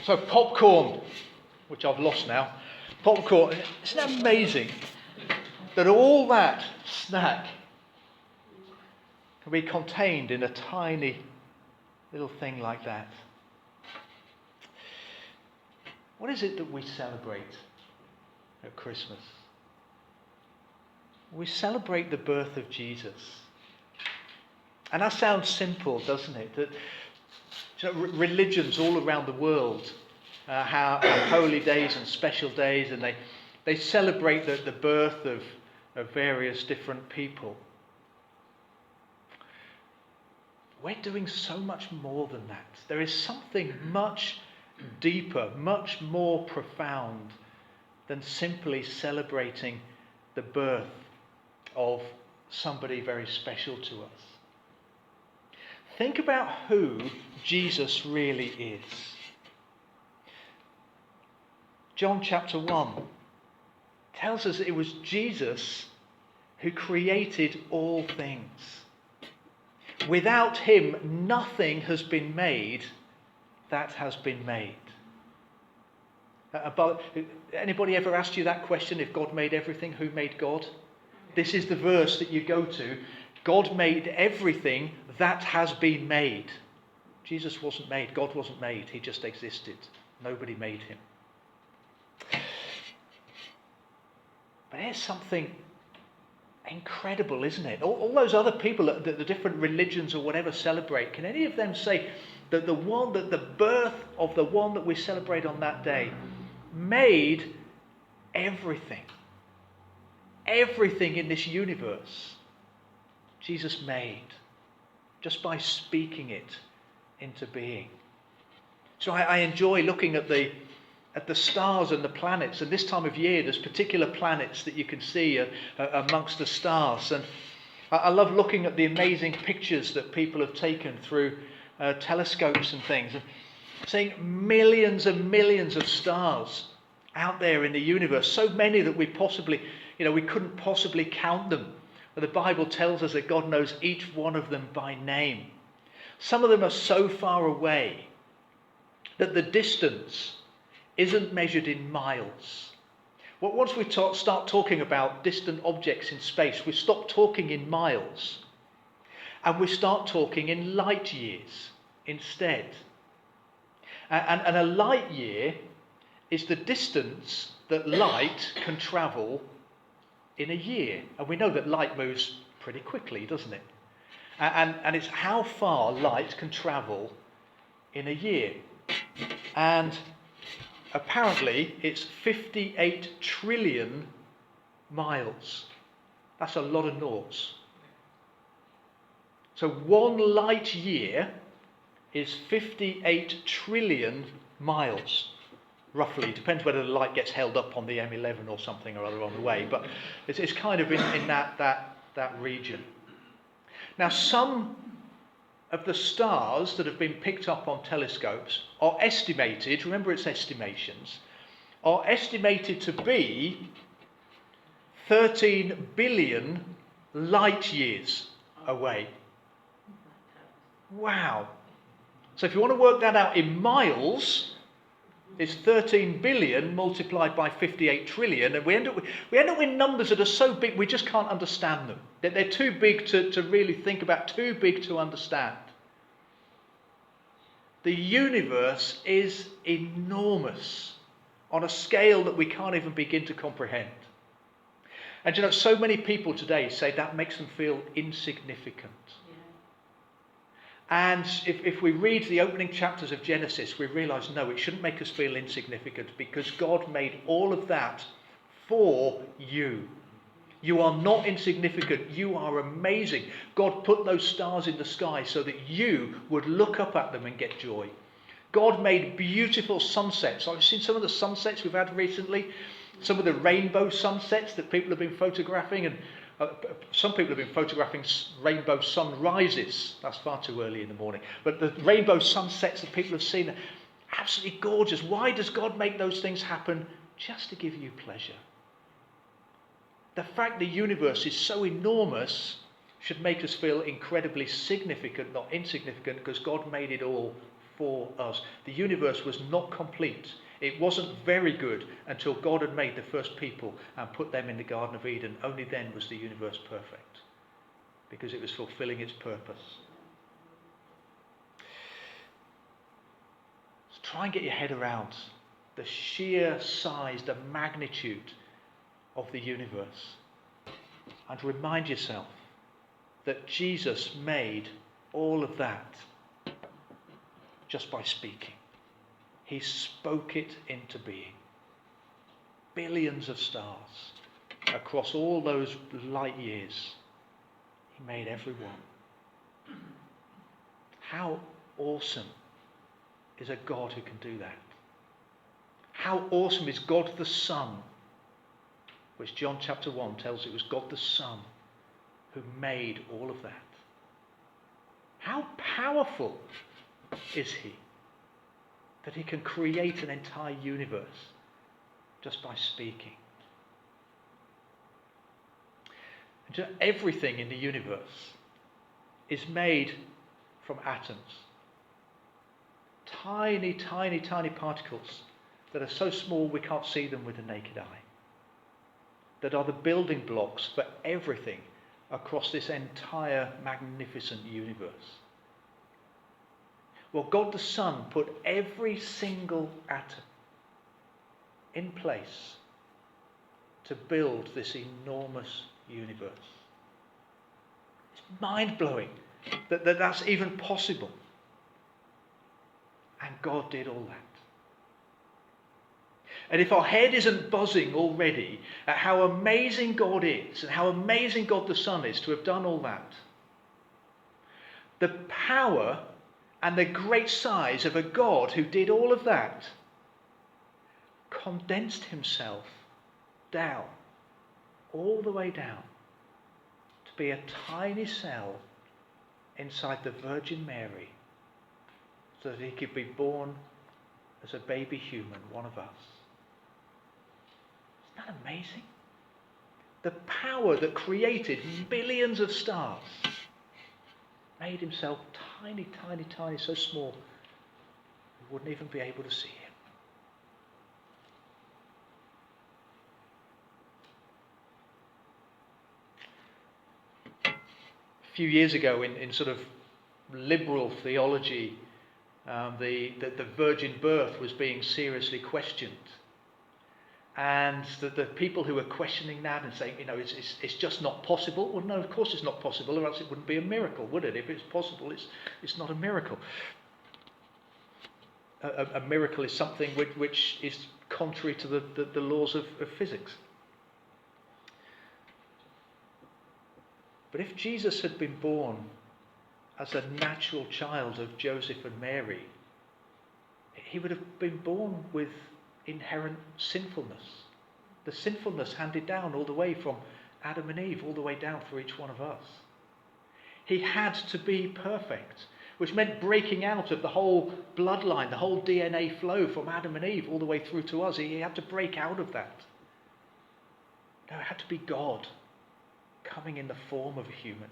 So popcorn, which I've lost now. Popcorn. Isn't it amazing that all that snack can be contained in a tiny little thing like that? What is it that we celebrate at Christmas? We celebrate the birth of Jesus. And that sounds simple, doesn't it? That religions all around the world have holy days and special days, and they celebrate the birth of various different people. We're doing so much more than that. There is something much deeper, much more profound than simply celebrating the birth of somebody very special to us. Think about who Jesus really is. John chapter 1 tells us it was Jesus who created all things. Without him, nothing has been made that has been made. Anybody ever asked you that question? If God made everything, who made God? This is the verse that you go to. God made everything that has been made. Jesus wasn't made. God wasn't made. He just existed. Nobody made him. But here's something incredible, isn't it? All those other people that the different religions or whatever celebrate, can any of them say that the birth of the one that we celebrate on that day made everything? Everything in this universe Jesus made just by speaking it into being. So I enjoy looking at the stars and the planets, and this time of year there's particular planets that you can see amongst the stars, and I love looking at the amazing pictures that people have taken through telescopes and things, and seeing millions and millions of stars out there in the universe, so many that we couldn't possibly count them. But the Bible tells us that God knows each one of them by name. Some of them are so far away that the distance isn't measured in miles. Well, once we start talking about distant objects in space, we stop talking in miles and we start talking in light years instead. And a light year is the distance that light can travel in a year. And we know that light moves pretty quickly, doesn't it? And it's how far light can travel in a year. And apparently it's 58 trillion miles. That's a lot of noughts. So one light year is 58 trillion miles. Roughly, it depends whether the light gets held up on the M11 or something or other on the way, but it's kind of in that region. Now, some of the stars that have been picked up on telescopes are estimated, remember it's estimations, are estimated to be 13 billion light years away. Wow. So if you want to work that out in miles, it's 13 billion multiplied by 58 trillion, and we end up with numbers that are so big we just can't understand them. They're too big to really think about, too big to understand. The universe is enormous on a scale that we can't even begin to comprehend. And so many people today say that makes them feel insignificant. And if we read the opening chapters of Genesis, we realise, no, it shouldn't make us feel insignificant, because God made all of that for you. You are not insignificant. You are amazing. God put those stars in the sky so that you would look up at them and get joy. God made beautiful sunsets. I've seen some of the sunsets we've had recently, some of the rainbow sunsets that people have been photographing, and some people have been photographing rainbow sunrises. That's far too early in the morning. But the rainbow sunsets that people have seen are absolutely gorgeous. Why does God make those things happen? Just to give you pleasure. The fact the universe is so enormous should make us feel incredibly significant, not insignificant, because God made it all for us. The universe was not complete. It wasn't very good until God had made the first people and put them in the Garden of Eden. Only then was the universe perfect, because it was fulfilling its purpose. So try and get your head around the sheer size, the magnitude of the universe, and remind yourself that Jesus made all of that just by speaking. He spoke it into being. Billions of stars across all those light years. He made every one. How awesome is a God who can do that? How awesome is God the Son, which John chapter 1 tells it was God the Son who made all of that. How powerful is he that he can create an entire universe just by speaking? And just everything in the universe is made from atoms. Tiny, tiny, tiny particles that are so small we can't see them with the naked eye. That are the building blocks for everything across this entire magnificent universe. Well, God the Son put every single atom in place to build this enormous universe. It's mind-blowing that that's even possible. And God did all that. And if our head isn't buzzing already at how amazing God is and how amazing God the Son is to have done all that, the power and the great size of a God who did all of that condensed himself down, all the way down, to be a tiny cell inside the Virgin Mary, so that he could be born as a baby human, one of us. Isn't that amazing? The power that created billions of stars made himself tiny, tiny, tiny, so small we wouldn't even be able to see him. A few years ago, in sort of liberal theology, the virgin birth was being seriously questioned. And the people who were questioning that and saying, it's just not possible. Well, no, of course it's not possible, or else it wouldn't be a miracle, would it? If it's possible, it's not a miracle. A miracle is something which is contrary to the laws of physics. But if Jesus had been born as a natural child of Joseph and Mary, he would have been born with inherent sinfulness. The sinfulness handed down all the way from Adam and Eve, all the way down for each one of us. He had to be perfect, which meant breaking out of the whole bloodline, the whole DNA flow from Adam and Eve all the way through to us. He had to break out of that. No, it had to be God coming in the form of a human.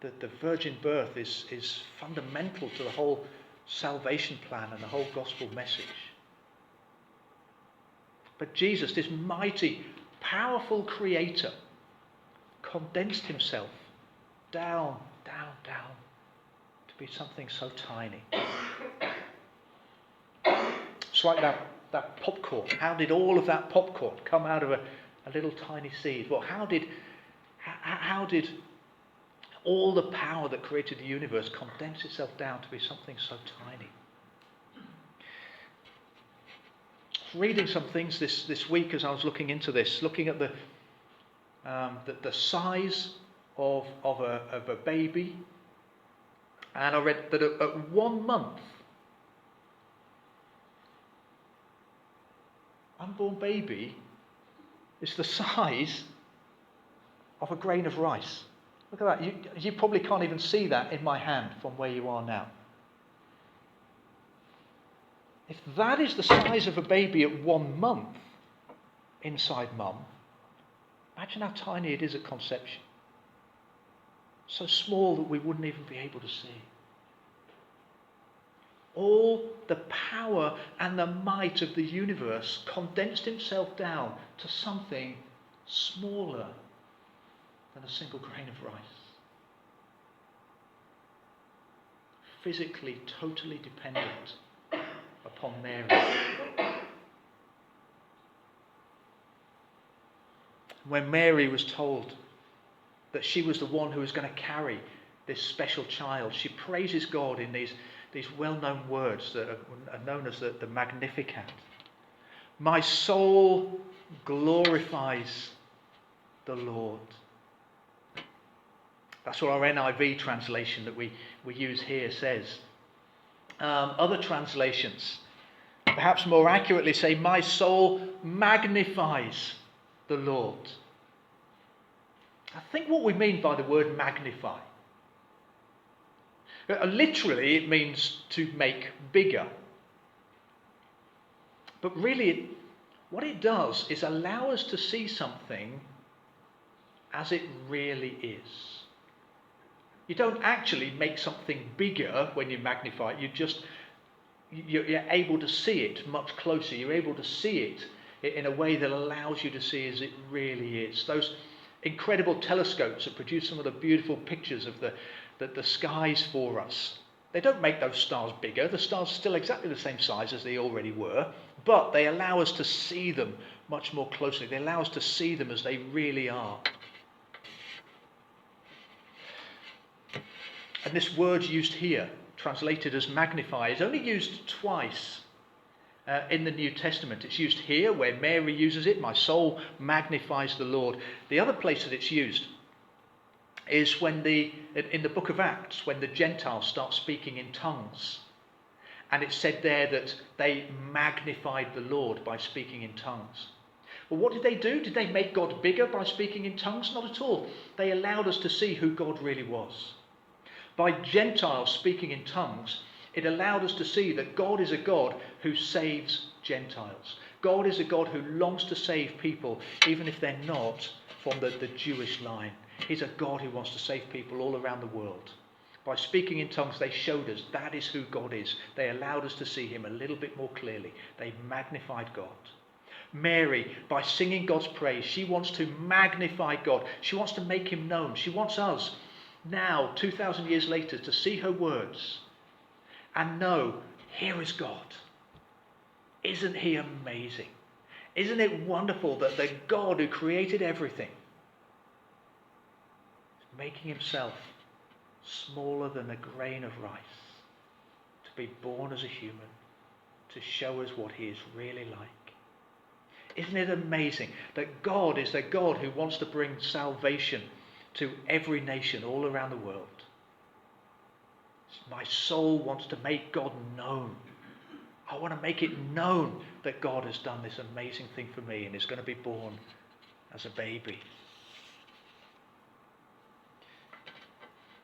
The virgin birth is fundamental to the whole salvation plan and the whole gospel message. But Jesus, this mighty, powerful creator, condensed himself down, down, down to be something so tiny. It's like that popcorn. How did all of that popcorn come out of a little tiny seed? Well, how did all the power that created the universe condense itself down to be something so tiny? Reading some things this week as I was looking into this, looking at the size of a baby, and I read that at 1 month, unborn baby is the size of a grain of rice. Look at that. You probably can't even see that in my hand from where you are now. If that is the size of a baby at 1 month inside mum, imagine how tiny it is at conception. So small that we wouldn't even be able to see. all the power and the might of the universe condensed himself down to something smaller than a single grain of rice. Physically, totally dependent upon Mary. When Mary was told that she was the one who was going to carry this special child, she praises God in these well-known words that are known as the Magnificat. My soul glorifies the Lord. That's what our NIV translation that we use here says. Other translations, perhaps more accurately, say, my soul magnifies the Lord. I think what we mean by the word magnify, literally it means to make bigger. But really, what it does is allow us to see something as it really is. You don't actually make something bigger when you magnify it. You're able to see it much closer. You're able to see it in a way that allows you to see as it really is. Those incredible telescopes that produce some of the beautiful pictures of the skies for us. They don't make those stars bigger. The stars are still exactly the same size as they already were, but they allow us to see them much more closely. They allow us to see them as they really are. And this word used here, translated as magnify, is only used twice in the New Testament. It's used here where Mary uses it, my soul magnifies the Lord. The other place that it's used is in the book of Acts, when the Gentiles start speaking in tongues. And it's said there that they magnified the Lord by speaking in tongues. Well, what did they do? Did they make God bigger by speaking in tongues? Not at all. They allowed us to see who God really was. By Gentiles speaking in tongues, it allowed us to see that God is a God who saves Gentiles. God is a God who longs to save people, even if they're not from the Jewish line. He's a God who wants to save people all around the world. By speaking in tongues, they showed us that is who God is. They allowed us to see him a little bit more clearly. They magnified God. Mary, by singing God's praise, she wants to magnify God. She wants to make him known. She wants us now, 2,000 years later, to see her words and know, here is God. Isn't he amazing? Isn't it wonderful that the God who created everything is making himself smaller than a grain of rice to be born as a human, to show us what he is really like? Isn't it amazing that God is the God who wants to bring salvation to every nation all around the world? My soul wants to make God known. I want to make it known that God has done this amazing thing for me and is going to be born as a baby.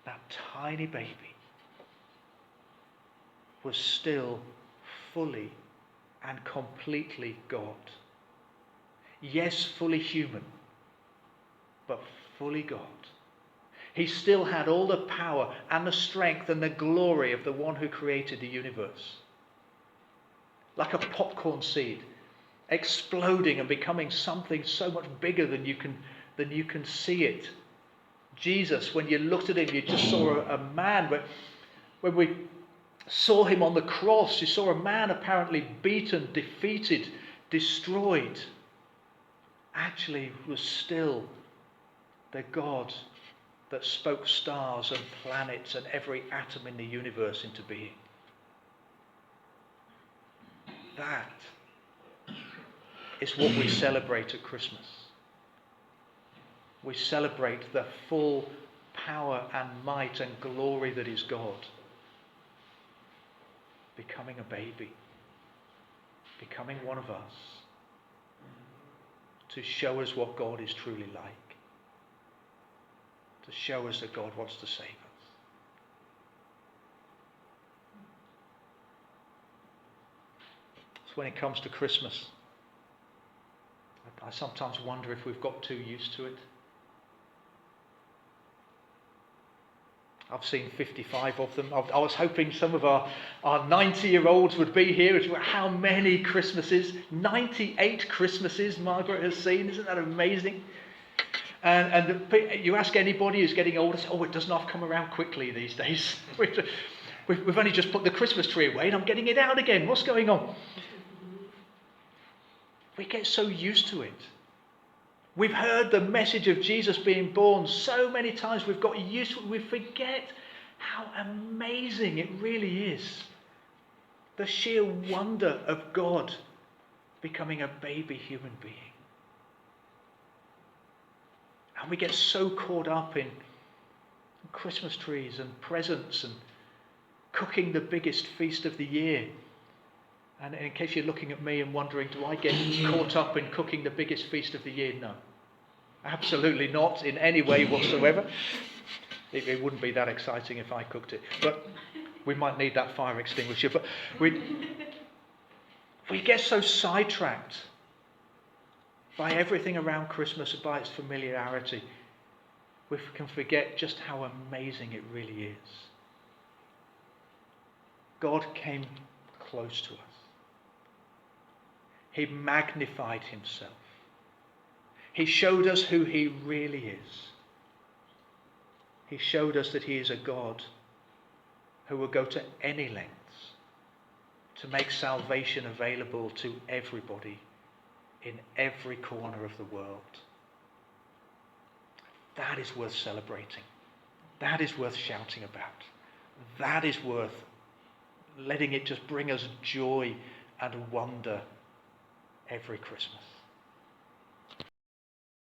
That tiny baby was still fully and completely God. Yes, fully human, but fully God. He still had all the power and the strength and the glory of the one who created the universe. Like a popcorn seed, exploding and becoming something so much bigger than you can see it. Jesus, when you looked at him, you just saw a man. When we saw him on the cross, you saw a man apparently beaten, defeated, destroyed. Actually was still the God that spoke stars and planets and every atom in the universe into being. That is what we celebrate at Christmas. We celebrate the full power and might and glory that is God becoming a baby, becoming one of us, to show us what God is truly like, to show us that God wants to save us. So when it comes to Christmas, I sometimes wonder if we've got too used to it. I've seen 55 of them. I was hoping some of our 90-year-olds would be here. How many Christmases? 98 Christmases Margaret has seen. Isn't that amazing? And you ask anybody who's getting older, say, oh, it does not come around quickly these days. We've only just put the Christmas tree away and I'm getting it out again. What's going on? We get so used to it. We've heard the message of Jesus being born so many times, we've got used to it, we forget how amazing it really is. The sheer wonder of God becoming a baby human being. And we get so caught up in Christmas trees and presents and cooking the biggest feast of the year. And in case you're looking at me and wondering, do I get caught up in cooking the biggest feast of the year? No. Absolutely not in any way whatsoever. It wouldn't be that exciting if I cooked it. But we might need that fire extinguisher. But we get so sidetracked by everything around Christmas and by its familiarity. We can forget just how amazing it really is. God came close to us. He magnified himself. He showed us who he really is. He showed us that he is a God who will go to any lengths to make salvation available to everybody in every corner of the world. That is worth celebrating. That is worth shouting about. That is worth letting it just bring us joy and wonder every Christmas.